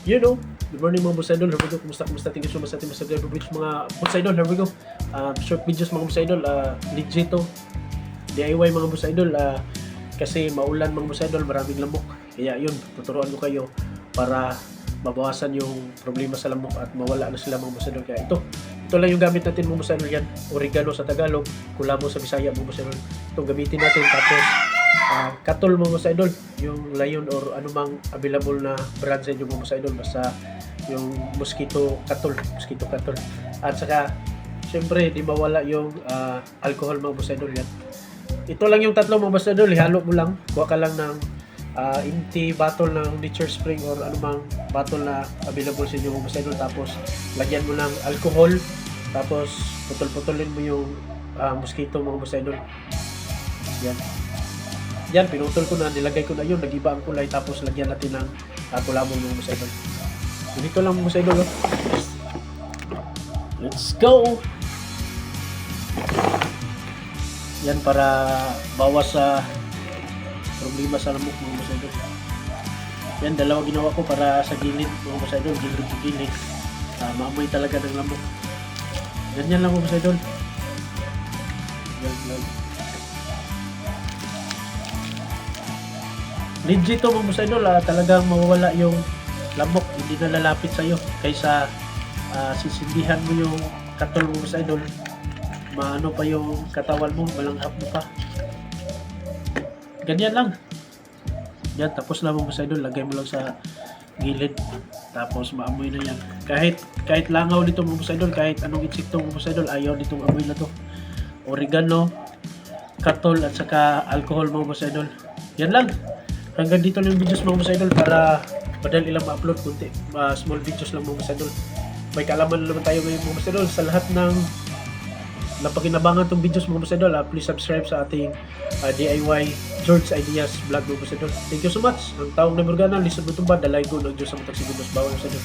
You know, good morning mga boss idol. Here we go. Kumusta? Thank you so much sa ating mga subscribers mga boss idol. Here we go. Short videos mga boss idol. Legit to. DIY mga boss idol. Kasi maulan mga boss idol, maraming lamok. Kaya yun, tuturuan ko kayo para mabawasan yung problema sa lamok at mawala na sila mga boss idol. Kaya ito lang yung gamit natin mga boss idol yan. Oregano sa Tagalog, kulabo sa Bisaya mga boss idol. Itong gamitin natin tapos katol mga boss idol, yung Lion or anumang available na brand sa inyo mga boss idol, basta yung mosquito katol. At saka syempre di mawala yung alcohol mga boss idol yan. Ito lang yung tatlo mga boss idol, ihalo mo lang, kuha ka lang ng empty bottle ng Nature Spring or anumang bottle na available sa inyo mga boss idol, tapos lagyan mo ng alcohol, tapos putol-putulin mo yung mosquito mga boss idol. Yan, pinutol ko na, nilagay ko na yun, nag-iba ang kulay, tapos lagyan natin ng kulabong mga boss idol. Dito lang mga boss idol. Let's go! Yan para bawas sa problema sa lamok mga boss idol. Yan, dalawa ginawa ko para sa gilid mga boss idol, gilid. Maamoy talaga ng lamok. Ganyan lang mga boss idol. Yan lang. Legit to mga boss idol, talagang mawawala yung lamok, hindi na lalapit sa'yo kaysa sisindihan mo yung katol mo boss idol, maano pa yung katawan mo, malanghap mo pa. Ganyan lang yan, tapos lang mga boss idol, lagay mo lang sa gilid tapos maamoy na yan. Kahit langaw nito mga boss idol, kahit anong insekto mga boss idol, ayaw nitong amoy na to. Oregano, katol at saka alcohol mga boss idol. Yan lang. Hanggang dito lang yung videos mga boss idol para madali lang ma-upload, kunti small videos lang mga boss idol. May kaalaman naman tayo ngayon mga boss idol sa lahat ng napakinabangan tong videos mga boss idol. Please subscribe sa ating DIY George Ideas vlog mga boss idol. Thank you so much. Ang taong na Morgana, lisod mo tumba, dalay ko ng Diyos sa matag sigundos bawal boss idol.